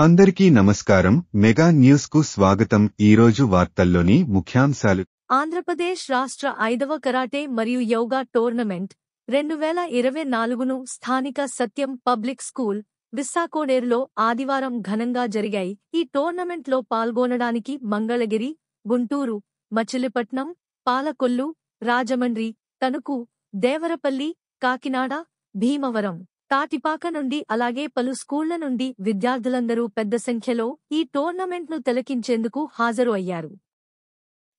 అందరికీ నమస్కారం. Mega news కు స్వాగతం. ఈరోజు వార్తల్లోని ముఖ్యాంశాలు. ఆంధ్రప్రదేశ్ రాష్ట్ర 5వ కరాటే మరియు యోగా టోర్నమెంట్ 2024ను స్థానిక సత్యం పబ్లిక్ స్కూల్ విస్సాకోడేరులో ఆదివారం ఘనంగా జరిగాయి. ఈ టోర్నమెంట్లో పాల్గొనడానికి మంగళగిరి, గుంటూరు, మచిలీపట్నం, పాలకొల్లు, రాజమండ్రి, తణుకు, దేవరపల్లి, కాకినాడ, భీమవరం, తాటిపాక నుండి అలాగే పలు స్కూళ్ల నుండి విద్యార్థులందరూ పెద్ద సంఖ్యలో ఈ టోర్నమెంట్ను తిలకించేందుకు హాజరు అయ్యారు.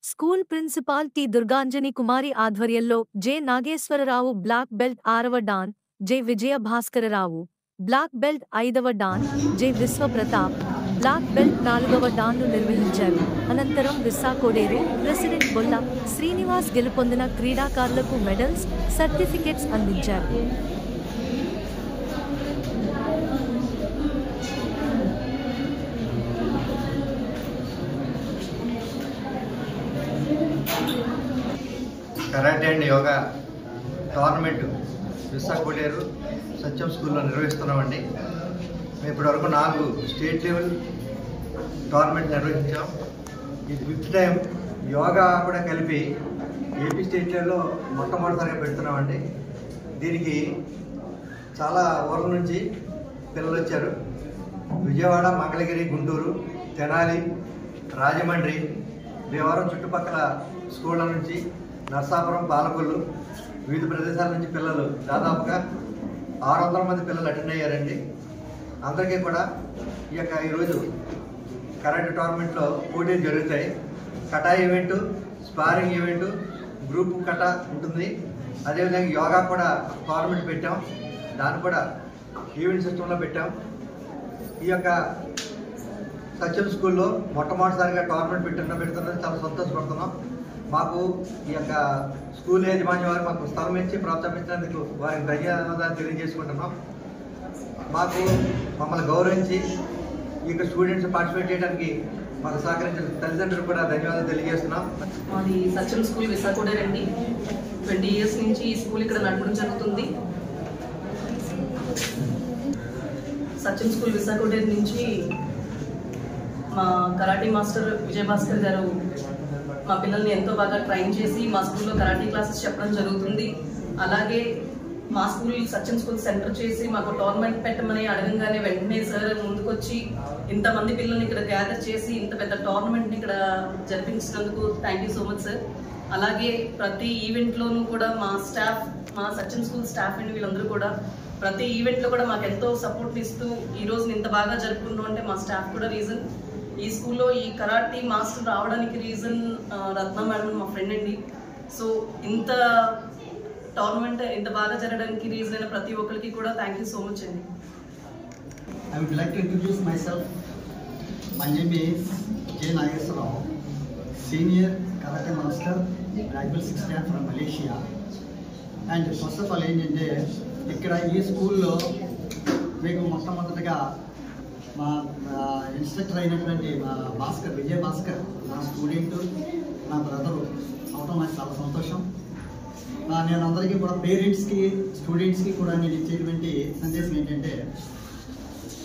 School principal T. Durganjani Kumari ఆధ్వర్యంలో జె. నాగేశ్వరరావు బ్లాక్ బెల్ట్ 6వ dan, J. Vijayabhaskararao black belt 5వ dan, J. Vishwapratap black belt 4వ డాన్ను నిర్వహించారు. అనంతరం విస్సాకోడేరు ప్రెసిడెంట్ బొల్ల శ్రీనివాస్ గెలుపొందిన క్రీడాకారులకు మెడల్స్, సర్టిఫికెట్స్ అందించారు. Karate and yoga tournament Vissakoderu సత్యం స్కూల్లో నిర్వహిస్తున్నామండి. మేము ఇప్పటివరకు 4 స్టేట్ లెవెల్ టోర్నమెంట్ నిర్వహించాం. ఇది 5th టైం. యోగా కూడా కలిపి ఏపీ స్టేట్ లెవెల్లో మొట్టమొదటిసారిగా పెడుతున్నామండి. దీనికి చాలా ఊర్ల నుంచి పిల్లలు వచ్చారు. విజయవాడ, మంగళగిరి, గుంటూరు, తెనాలి, రాజమండ్రి, భీమవరం చుట్టుపక్కల స్కూళ్ళ నుంచి, నర్సాపురం, పాలకొల్లు, వివిధ ప్రదేశాల నుంచి పిల్లలు దాదాపుగా 600 మంది పిల్లలు అటెండ్ అయ్యారండి. అందరికీ కూడా ఈరోజు కరాటే టోర్నమెంట్లో పోటీలు జరుగుతాయి. కటా ఈవెంటు, స్పారింగ్ ఈవెంటు, గ్రూప్ కటా ఉంటుంది. అదేవిధంగా యోగా కూడా టోర్నమెంట్ పెట్టాం. దాన్ని కూడా ఈవెంట్ సిస్టంలో పెట్టాం. ఈ యొక్క సత్యం స్కూల్లో మొట్టమొదటిసారిగా టోర్నమెంట్ పెడుతున్నది చాలా సంతోషపడుతున్నాం. మాకు ఈ యొక్క స్కూల్ యాజమాన్యం వారు మాకు స్థలం ఇచ్చి ప్రోత్సహించినందుకు వారికి ధన్యవాదాలు తెలియజేసుకుంటున్నాం. మమ్మల్ని గౌరవించి ఈ యొక్క స్టూడెంట్స్ పార్టిసిపేట్ చేయడానికి మాకు సహకరించిన తల్లిదండ్రులు కూడా ధన్యవాదాలు తెలియజేస్తున్నాం. మాది సత్యం స్కూల్ విస్సాకోడేరు అండి. 20 years నుంచి ఈ స్కూల్ ఇక్కడ నడపడం జరుగుతుంది. సత్యం స్కూల్ విస్సాకోడేరు నుంచి మా కరాటే మాస్టర్ విజయభాస్కర్ గారు మా పిల్లల్ని ఎంతో బాగా ట్రైన్ చేసి మా స్కూల్లో కరాటే క్లాసెస్ చెప్పడం జరుగుతుంది. అలాగే మా స్కూల్ సత్యం స్కూల్ సెంటర్ చేసి మాకు టోర్నమెంట్ పెట్టమని అడగంగానే వెంటనే సార్ ముందుకొచ్చి ఇంతమంది పిల్లల్ని ఇక్కడ గ్యాదర్ చేసి ఇంత పెద్ద టోర్నమెంట్ని ఇక్కడ జరిపించినందుకు thank you so much sir. అలాగే ప్రతి ఈవెంట్లోనూ కూడా మా స్టాఫ్, మా సత్యం స్కూల్ స్టాఫ్ అండ్ వీళ్ళందరూ కూడా ప్రతి ఈవెంట్లో కూడా మాకు ఎంతో సపోర్ట్ ఇస్తూ ఈ రోజు ఇంత బాగా జరుపుకుంటూ అంటే మా స్టాఫ్ కూడా రీజన్. ఈ స్కూల్లో ఈ కరాటే మాస్టర్ రావడానికి రీజన్ రత్న మేడం, మా ఫ్రెండ్ అండి. సో ఇంత టోర్నమెంట్ ఇంత బాగా జరగడానికి రీజన్ అయిన ప్రతి ఒక్కరికి కూడా థ్యాంక్ యూ సో మచ్ అండి. I would like to introduce myself. My name is J. Nageswarrao, Senior Karate Master, Graduate 6th Dan from Malaysia. And first of all ఏంటంటే ఇక్కడ ఈ స్కూల్లో మీకు మొట్టమొదటిగా మా ఇన్స్ట్రక్టర్ అయినటువంటి మా విజయ భాస్కర్ నా స్టూడెంట్, నా బ్రదరు అవటం నాకు చాలా సంతోషం. నేను అందరికీ కూడా పేరెంట్స్కి, స్టూడెంట్స్కి కూడా నేను ఇచ్చేటువంటి సందేశం ఏంటంటే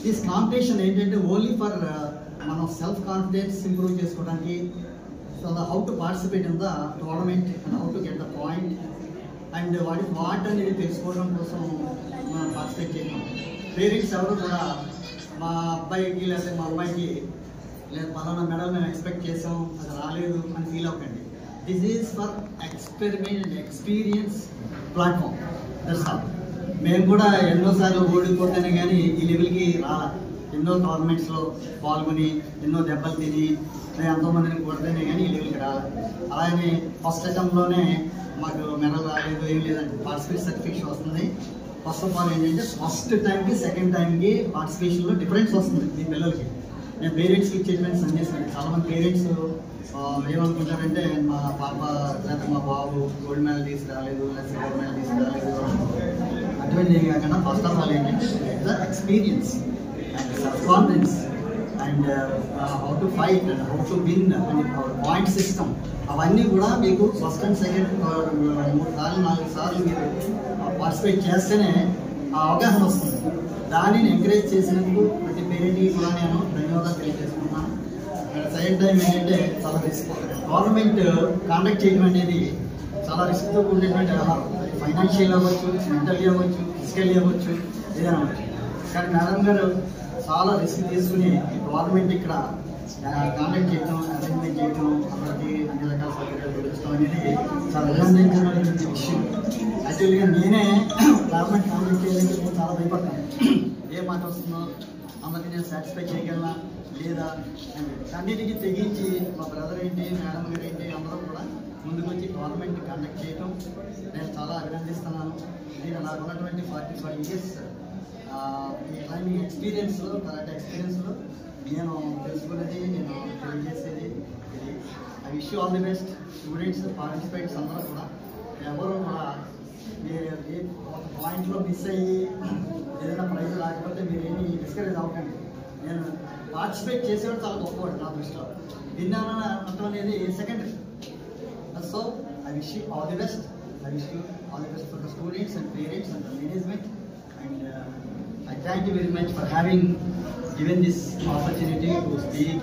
దిస్ కాంపిటీషన్ ఏంటంటే ఓన్లీ ఫర్ మనం సెల్ఫ్ కాన్ఫిడెన్స్ ఇంప్రూవ్ చేసుకోవడానికి, so how to participate in the tournament and how to get the point and what అనేది తెలుసుకోవడం కోసం మనం పార్టిసిపేట్ చేయడం. పేరెంట్స్ ఎవరు కూడా మా అబ్బాయికి లేకపోతే మా అమ్మాయికి లేదా పలానా మెడల్ మేము ఎక్స్పెక్ట్ చేసాం అది రాలేదు అని ఫీల్ అవ్వకండి. This is for experiment and experience platform. That's all. మేము కూడా ఎన్నోసార్లు ఓడిపోతేనే కానీ ఈ లెవెల్కి రాలా. ఎన్నో టోర్నమెంట్స్లో పాల్గొని ఎన్నో దెబ్బలు తిని ఎంతోమందిని కొడితేనే కానీ ఈ లెవెల్కి రాలేదు. అలాగే ఫస్ట్ అటెంప్ట్లోనే మాకు మెడల్ రాలేదు, ఏం లేదంటే పార్టిసిపేట్ సర్టిఫికేషన్ వస్తుంది. ఫస్ట్ ఆఫ్ ఆల్ ఏంటంటే ఫస్ట్ టైంకి సెకండ్ టైంకి పార్టిసిపేషన్లో డిఫరెన్స్ వస్తుంది మీ పిల్లలకి. నేను పేరెంట్స్కి ఇచ్చేటువంటి సందేశం. చాలామంది పేరెంట్స్ ఏమనుకుంటారంటే మా పాప లేకపోతే మా బాబు గోల్డ్ మెడల్ తీసుకురాలేదు, లేదా సిల్వర్ మెడల్ తీసుకురాలేదు. అటువంటి కాకుండా ఫస్ట్ ఆఫ్ ఆల్ ఏంటంటే the experience and self confidence and how to fight and how to win and point system అవన్నీ కూడా మీకు ఫస్ట్ అండ్ సెకండ్ 3 సార్లు 4 సార్లు మీరు పార్టిసిపేట్ చేస్తేనే ఆ అవగాహన వస్తుంది. దానిని ఎంకరేజ్ చేసినందుకు ప్రతి దేనికి కూడా నేను ధన్యవాదాలు తెలియజేసుకున్నాను. అట్ సేమ్ టైం ఏంటంటే చాలా రిస్క్ గవర్నమెంట్ కాంటాక్ట్ చేయడం అనేది చాలా రిస్క్తో కూడినటువంటి వ్యవహారం. ఫైనాన్షియల్ అవ్వచ్చు, మెంటల్లీ అవ్వచ్చు, ఫిజికల్లీ అవ్వచ్చు, ఏదైనా అవ్వచ్చు. కానీ మేడం గారు చాలా రిస్క్ తీసుకుని గవర్నమెంట్ ఇక్కడ కాంటాక్ట్ చేయడం, అరేంజ్మెంట్ చేయడం, అందరికీ అన్ని రకాల సౌకర్యాలు కల్పించడం అనేది చాలా అభినందించినటువంటి విషయం. యాక్చువల్గా నేనే గవర్నమెంట్ కాంటాక్ట్ చేయాలంటే నేను చాలా భయపడతాను. ఏ మాట వస్తుందో అందరికీ నేను సాటిస్ఫై చేయగలనా లేదా అన్నిటికీ తెగించి మా బ్రదర్ ఏంటి, మేడం గారు ఏంటి, అందరూ కూడా ముందుకు వచ్చి గవర్నమెంట్ కాంటాక్ట్ చేయడం నేను చాలా అభినందిస్తున్నాను. నేను నాకు ఉన్నటువంటి 45 years ఇలాంటి ఎక్స్పీరియన్స్లో, కరెక్ట్ ఎక్స్పీరియన్స్లో నేను తెలుసుకునేది, నేను తెలియజేసేది ఇది. I wish all the best students, participates అందరూ కూడా. ఎవరు కూడా మీరు ఒక పాయింట్లో మిస్ అయ్యి ఏదైనా ప్రైజ్ రాకపోతే మీరేమి డిస్కరేజ్ అవ్వకండి. నేను పార్టిసిపేట్ చేసేవాడు చాలా గొప్పవాడు నా దృష్టిలో. విన్నాను అనడం అనేది secondary. So I wish you all the best. I wish you all the best for the students and parents and the management, and I thank you very much for having given this opportunity to speak.